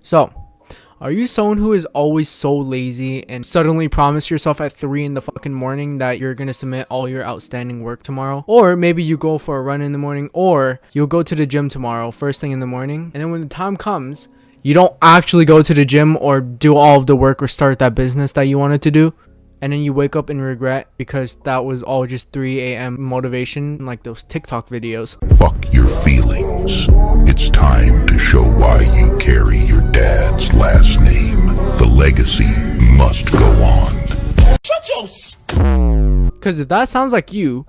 So, are you someone who is always so lazy and suddenly promise yourself at 3 in the fucking morning that you're gonna submit all your outstanding work tomorrow? Or maybe you go for a run in the morning, or you'll go to the gym tomorrow first thing in the morning, and then when the time comes, you don't actually go to the gym or do all of the work or start that business that you wanted to do. And then you wake up in regret because that was all just 3 a.m. motivation, like those TikTok videos. Fuck your feelings. It's time to show why you carry your dad's last name. The legacy must go on. Shut your Because if that sounds like you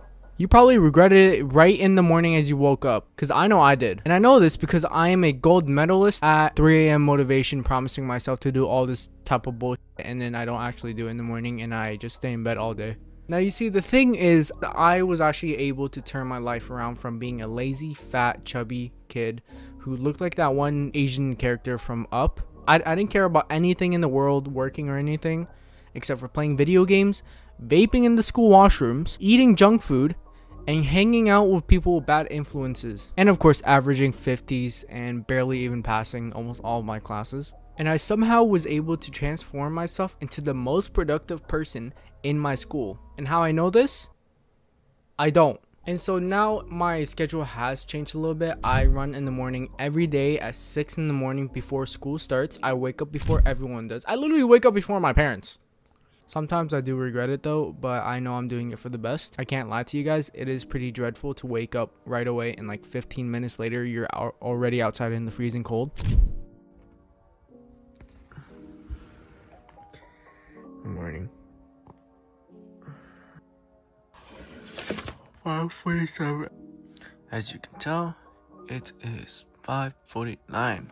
probably regretted it right in the morning as you woke up. Because I know I did. And I know this because I am a gold medalist at 3 a.m. motivation, promising myself to do all this type of bullshit, and then I don't actually do it in the morning and I just stay in bed all day. Now you see, the thing is, I was actually able to turn my life around from being a lazy, fat, chubby kid who looked like that one Asian character from Up. I didn't care about anything in the world, working or anything, except for playing video games, vaping in the school washrooms, eating junk food, and hanging out with people with bad influences. And of course, averaging 50s and barely even passing almost all of my classes. And I somehow was able to transform myself into the most productive person in my school. And how I know this? I don't. And so now my schedule has changed a little bit. I run in the morning every day at 6 in the morning before school starts. I wake up before everyone does. I literally wake up before my parents. Sometimes I do regret it though, but I know I'm doing it for the best. I can't lie to you guys, it is pretty dreadful to wake up right away and like 15 minutes later you're already outside in the freezing cold. Good morning. 5:47. As you can tell, it is 5:49.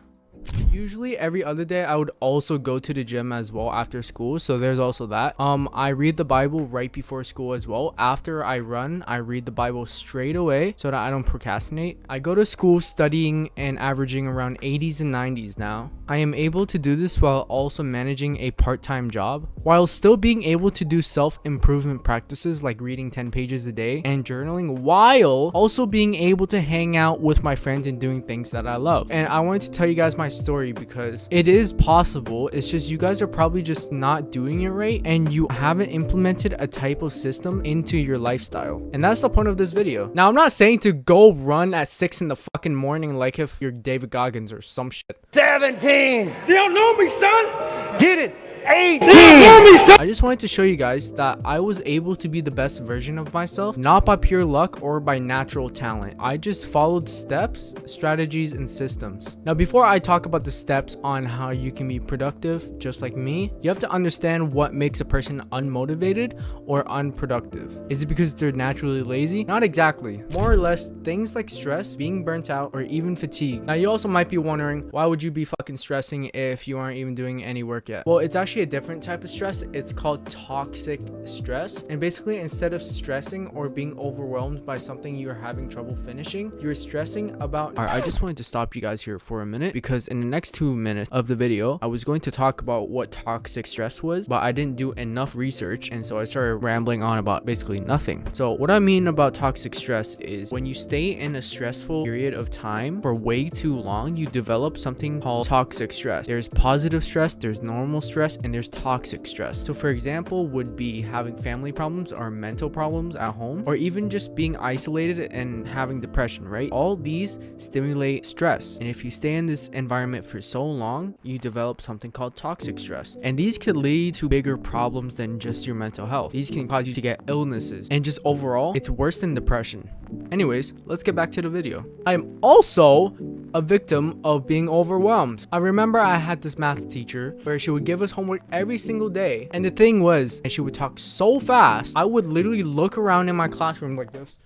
Usually every other day I would also go to the gym as well after school, so there's also that. I read the Bible right before school as well. After I run, I read the Bible straight away so that I don't procrastinate. I go to school studying and averaging around 80s and 90s now. I am able to do this while also managing a part-time job, while still being able to do self-improvement practices like reading 10 pages a day and journaling, while also being able to hang out with my friends and doing things that I love. And I wanted to tell you guys my story because it is possible. It's just you guys are probably just not doing it right and you haven't implemented a type of system into your lifestyle. And that's the point of this video. Now, I'm not saying to go run at 6 in the fucking morning like if you're David Goggins or some shit. 17. You don't know me, son. Get it. 18. I just wanted to show you guys that I was able to be the best version of myself, not by pure luck or by natural talent. I just followed steps, strategies, and systems. Now, before I talk about the steps on how you can be productive, just like me, you have to understand what makes a person unmotivated or unproductive. Is it because they're naturally lazy? Not exactly. More or less, things like stress, being burnt out, or even fatigue. Now, you also might be wondering, why would you be fucking stressing if you aren't even doing any work yet? Well, it's actually a different type of stress. It's called toxic stress, and basically instead of stressing or being overwhelmed by something you're having trouble finishing, you're stressing about. All right, I just wanted to stop you guys here for a minute because in the next 2 minutes of the video I was going to talk about what toxic stress was, but I didn't do enough research, and so I started rambling on about basically nothing. So what I mean about toxic stress is when you stay in a stressful period of time for way too long, you develop something called toxic stress. There's positive stress, there's normal stress, and there's toxic stress. So for example would be having family problems or mental problems at home, or even just being isolated and having depression, right? All these stimulate stress, and if you stay in this environment for so long, you develop something called toxic stress, and these could lead to bigger problems than just your mental health. These can cause you to get illnesses, and just overall it's worse than depression. Anyways, let's get back to the video. I'm also a victim of being overwhelmed. I remember I had this math teacher where she would give us homework every single day. And the thing was, and she would talk so fast, I would literally look around in my classroom like this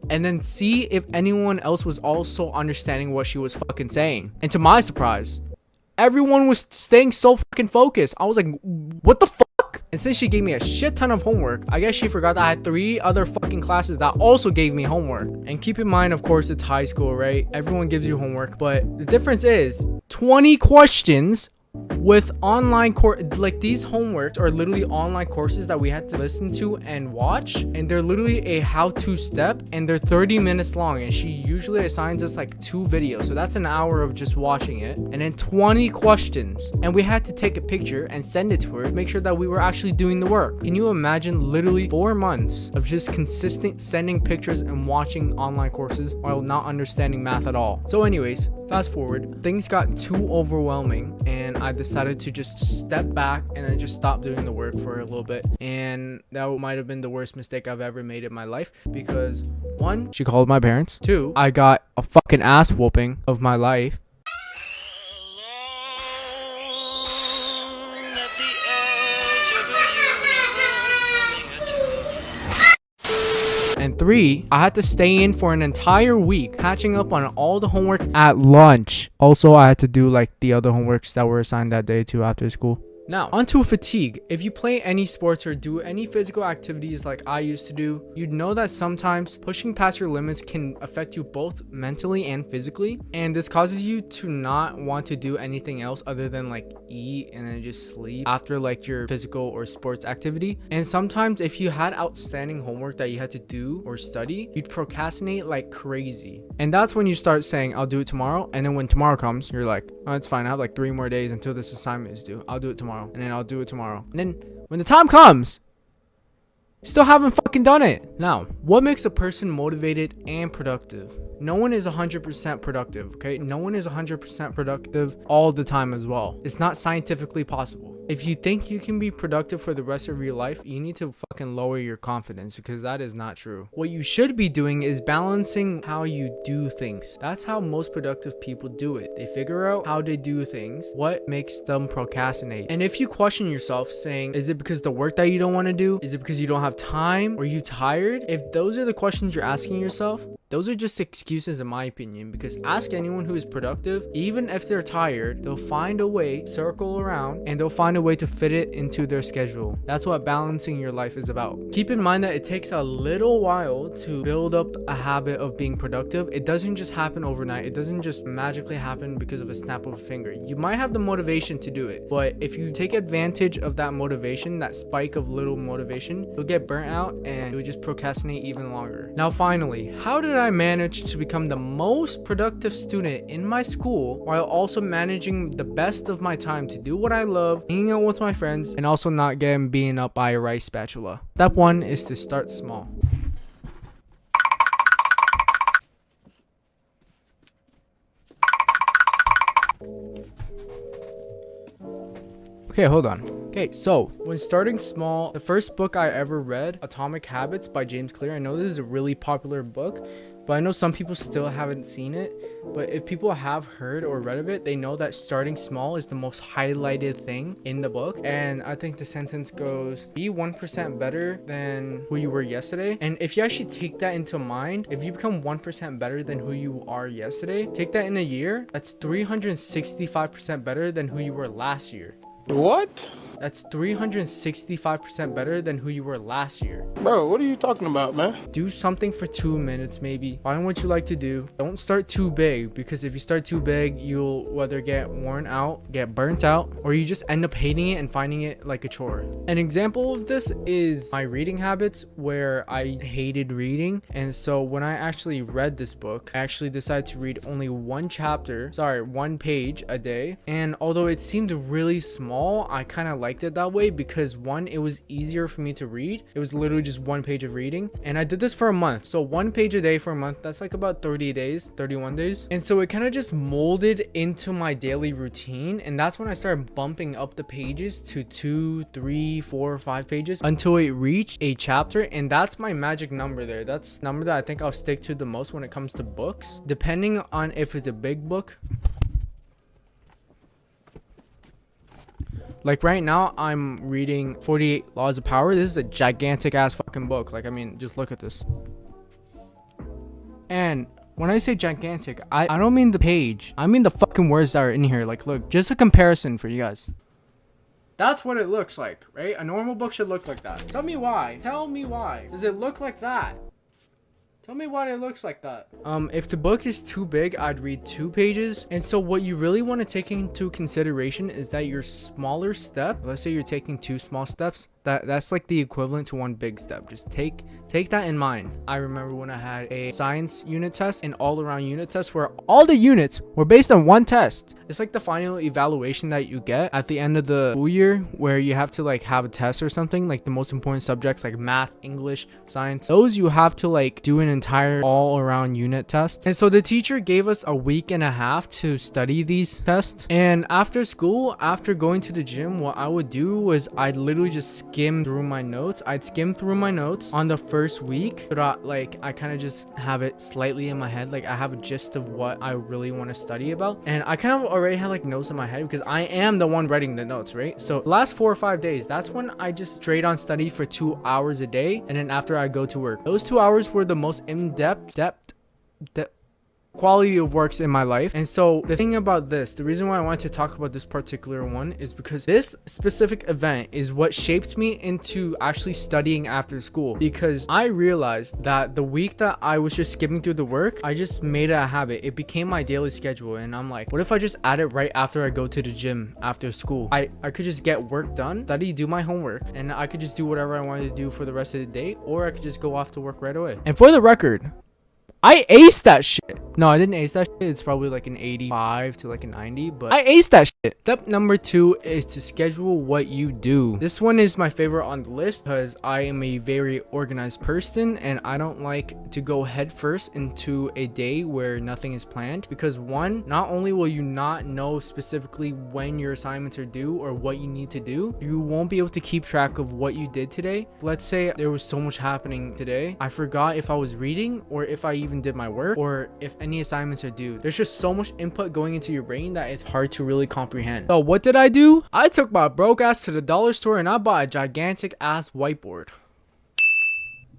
and then see if anyone else was also understanding what she was fucking saying. And to my surprise, everyone was staying so fucking focused. I was like, what the fuck? And since she gave me a shit ton of homework, I guess she forgot that I had 3 other fucking classes that also gave me homework. And keep in mind, of course, it's high school, right? Everyone gives you homework, but the difference is 20 questions with online like these homeworks are literally online courses that we had to listen to and watch, and they're literally a how-to step, and they're 30 minutes long, and she usually assigns us like 2 videos, so that's an hour of just watching it, and then 20 questions, and we had to take a picture and send it to her to make sure that we were actually doing the work. Can you imagine literally 4 months of just consistent sending pictures and watching online courses while not understanding math at all? So anyways, fast forward, things got too overwhelming, and I decided to just step back and then just stop doing the work for a little bit. And that might have been the worst mistake I've ever made in my life, because 1, she called my parents. 2, I got a fucking ass whooping of my life. And 3, I had to stay in for an entire week catching up on all the homework at lunch. Also, I had to do like the other homeworks that were assigned that day too after school. Now, onto fatigue. If you play any sports or do any physical activities like I used to do, you'd know that sometimes pushing past your limits can affect you both mentally and physically. And this causes you to not want to do anything else other than like eat and then just sleep after like your physical or sports activity. And sometimes if you had outstanding homework that you had to do or study, you'd procrastinate like crazy. And that's when you start saying, I'll do it tomorrow. And then when tomorrow comes, you're like, oh, it's fine. I have like 3 more days until this assignment is due. I'll do it tomorrow. And then I'll do it tomorrow. And then when the time comes, you still haven't fucking done it. Now, what makes a person motivated and productive? No one is 100% productive, okay? No one is 100% productive all the time as well. It's not scientifically possible. If you think you can be productive for the rest of your life, you need to fucking lower your confidence, because that is not true. What you should be doing is balancing how you do things. That's how most productive people do it. They figure out how they do things, what makes them procrastinate. And if you question yourself saying, is it because the work that you don't want to do? Is it because you don't have time? Or are you tired? If those are the questions you're asking yourself, those are just excuses in my opinion, because ask anyone who is productive, even if they're tired, they'll find a way, circle around, and they'll find a way to fit it into their schedule. That's what balancing your life is about. Keep in mind that it takes a little while to build up a habit of being productive. It doesn't just happen overnight. It doesn't just magically happen because of a snap of a finger. You might have the motivation to do it, but if you take advantage of that motivation, that spike of little motivation, you'll get burnt out and you'll just procrastinate even longer. Now finally, how did I manage to become the most productive student in my school while also managing the best of my time to do what I love, hanging out with my friends, and also not getting beaten up by a rice spatula? Step 1 is to start small. Okay, hold on. Okay, so when starting small, the first book I ever read, Atomic Habits by James Clear. I know this is a really popular book, but I know some people still haven't seen it. But if people have heard or read of it, they know that starting small is the most highlighted thing in the book. And I think the sentence goes, be 1% better than who you were yesterday. And if you actually take that into mind, if you become 1% better than who you are yesterday, take that in a year, that's 365% better than who you were last year. What? That's 365% better than who you were last year. Bro, what are you talking about, man? Do something for 2 minutes maybe. Find what you like to do. Don't start too big, because if you start too big, you'll whether get worn out, get burnt out, or you just end up hating it and finding it like a chore. An example of this is my reading habits, where I hated reading. And so when I actually read this book, I actually decided to read only one page a day. And although it seemed really small small, I kind of liked it that way because one, it was easier for me to read. It was literally just 1 page of reading, and I did this for a month. So 1 page a day for a month, that's like about 30 days, 31 days. And so it kind of just molded into my daily routine, and that's when I started bumping up the pages to 2, 3, 4, 5 pages until it reached a chapter. And that's my magic number there. That's the number that I think I'll stick to the most when it comes to books, depending on if it's a big book. Like right now, I'm reading 48 Laws of Power. This is a gigantic ass fucking book. Like, I mean, just look at this. And when I say gigantic, I don't mean the page. I mean the fucking words that are in here. Like, look, just a comparison for you guys. That's what it looks like, right? A normal book should look like that. Tell me why. Tell me why. Does it look like that? Tell me why it looks like that. If the book is too big, I'd read 2 pages. And so what you really want to take into consideration is that your smaller step, let's say you're taking 2 small steps, that's like the equivalent to 1 big step. Just take that in mind. I remember when I had a science unit test and all around unit test where all the units were based on 1 test. It's like the final evaluation that you get at the end of the school year where you have to like have a test or something, like the most important subjects like math, English, science. Those you have to like do an entire all around unit test. And so the teacher gave us a week and a half to study these tests. And after school, after going to the gym, what I would do was I'd literally just skim through my notes. I'd skim through my notes on the first week so that like I kind of just have it slightly in my head. Like I have a gist of what I really want to study about. And I kind of already had like notes in my head because I am the one writing the notes, right? So the last 4 or 5 days, that's when I just straight on study for 2 hours a day. And then after I go to work, those 2 hours were the most in-depth quality of works in my life. And so the thing about this, the reason why I wanted to talk about this particular one is because this specific event is what shaped me into actually studying after school, because I realized that the week that I was just skipping through the work, I just made it a habit. It became my daily schedule. And I'm like, what if I just add it right after I go to the gym after school? I could just get work done, study, do my homework, and I could just do whatever I wanted to do for the rest of the day, or I could just go off to work right away. And for the record, I aced that shit. No, I didn't ace that shit. It's probably like an 85 to like a 90, but I aced that shit. Step number 2 is to schedule what you do. This one is my favorite on the list because I am a very organized person and I don't like to go headfirst into a day where nothing is planned, because one, not only will you not know specifically when your assignments are due or what you need to do, you won't be able to keep track of what you did today. Let's say there was so much happening today, I forgot if I was reading or if I even did my work or if any assignments are due. There's just so much input going into your brain that it's hard to really comprehend. So what did I do? I took my broke ass to the dollar store and I bought a gigantic ass whiteboard.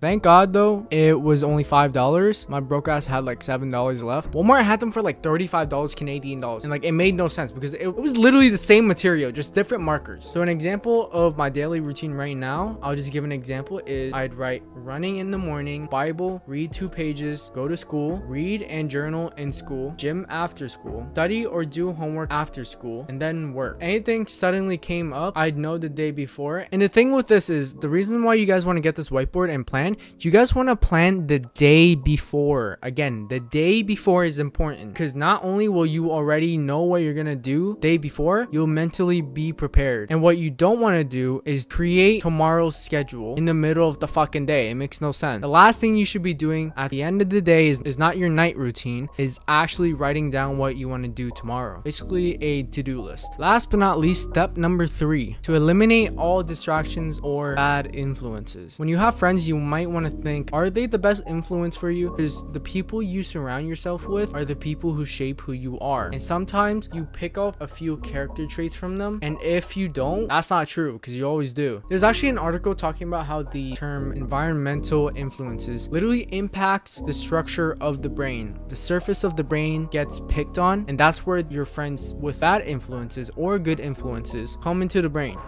Thank God though, it was only $5. My broke ass had like $7 left. Walmart had them for like $35 Canadian dollars. And like it made no sense because it was literally the same material, just different markers. So an example of my daily routine right now, I'll just give an example, is I'd write running in the morning, Bible, read 2 pages, go to school, read and journal in school, gym after school, study or do homework after school, and then work. Anything suddenly came up, I'd know the day before. And the thing with this is, the reason why you guys want to get this whiteboard and plan, you guys want to plan the day before. Again, the day before is important because not only will you already know what you're gonna do day before, you'll mentally be prepared. And what you don't want to do is create tomorrow's schedule in the middle of the fucking day. It makes no sense. The last thing you should be doing at the end of the day is not your night routine, is actually writing down what you want to do tomorrow. Basically a to-do list. Last but not least, step number 3, to eliminate all distractions or bad influences. When you have friends, you might want to think, are they the best influence for you? Because the people you surround yourself with are the people who shape who you are. And sometimes you pick up a few character traits from them, and if you don't, that's not true, because you always do. There's actually an article talking about how the term environmental influences literally impacts the structure of the brain. The surface of the brain gets picked on, and that's where your friends with bad influences or good influences come into the brain.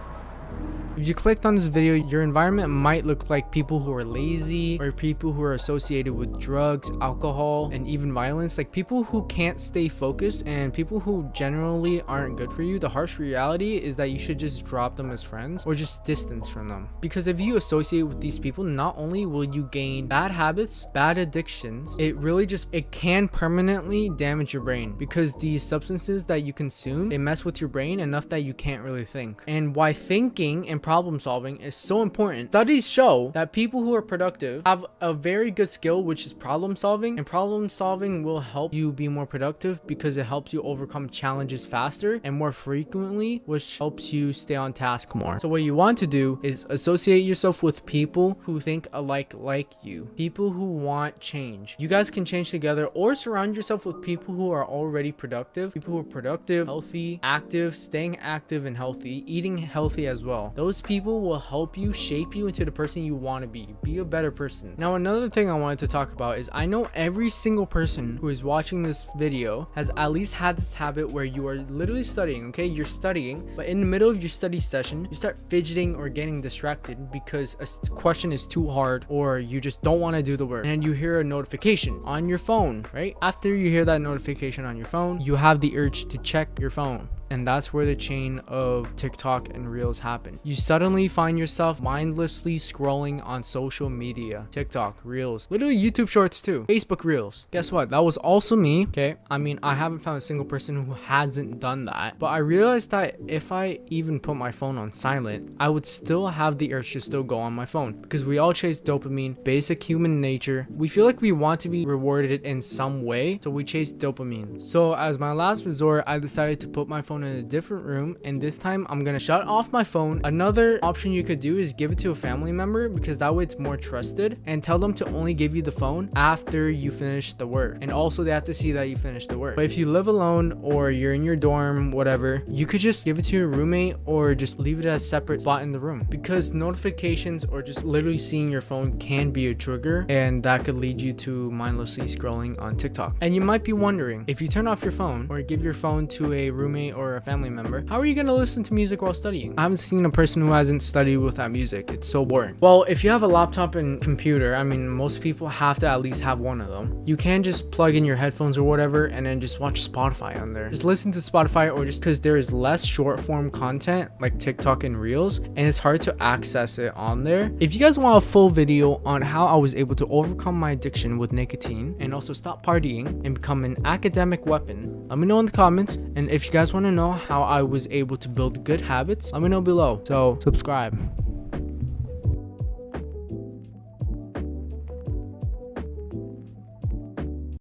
If you clicked on this video, your environment might look like people who are lazy or people who are associated with drugs, alcohol, and even violence, like people who can't stay focused and people who generally aren't good for you. The harsh reality is that you should just drop them as friends or just distance from them, because if you associate with these people, not only will you gain bad habits, bad addictions, it can permanently damage your brain, because these substances that you consume, they mess with your brain enough that you can't really think. And why thinking and problem solving is so important, studies show that people who are productive have a very good skill, which is problem solving, and problem solving will help you be more productive because it helps you overcome challenges faster and more frequently, which helps you stay on task more. So what you want to do is associate yourself with people who think alike like you, people who want change. You guys can change together, or surround yourself with people who are already productive, people who are productive, healthy, active, staying active and healthy, eating healthy as well. Those people will help you shape you into the person you want to be a better person. Now, another thing I wanted to talk about is I know every single person who is watching this video has at least had this habit where you are literally studying, okay? You're studying, but in the middle of your study session, you start fidgeting or getting distracted because a question is too hard or you just don't want to do the work, and you hear a notification on your phone, right? After you hear that notification on your phone, you have the urge to check your phone. And that's where the chain of TikTok and Reels happen. You suddenly find yourself mindlessly scrolling on social media. TikTok, Reels, literally YouTube Shorts too, Facebook Reels. Guess what? That was also me, okay? I mean, I haven't found a single person who hasn't done that. But I realized that if I even put my phone on silent, I would still have the urge to still go on my phone, because we all chase dopamine, basic human nature. We feel like we want to be rewarded in some way, so we chase dopamine. So as my last resort, I decided to put my phone in a different room, and this time I'm gonna shut off my phone. Another option you could do is give it to a family member, because that way it's more trusted, and tell them to only give you the phone after you finish the work, and also they have to see that you finished the work. But if you live alone or you're in your dorm, whatever, you could just give it to your roommate or just leave it as a separate spot in the room, because notifications or just literally seeing your phone can be a trigger, and that could lead you to mindlessly scrolling on TikTok. And you might be wondering, if you turn off your phone or give your phone to a roommate or a family member, how are you going to listen to music while studying? I haven't seen a person who hasn't studied without music. It's so boring. Well, if you have a laptop and computer, I mean, most people have to at least have one of them. You can just plug in your headphones or whatever and then just watch Spotify on there. Just listen to Spotify, or just because there is less short form content like TikTok and Reels, and it's hard to access it on there. If you guys want a full video on how I was able to overcome my addiction with nicotine and also stop partying and become an academic weapon, let me know in the comments. And if you guys want to know how I was able to build good habits, let me know below. So subscribe.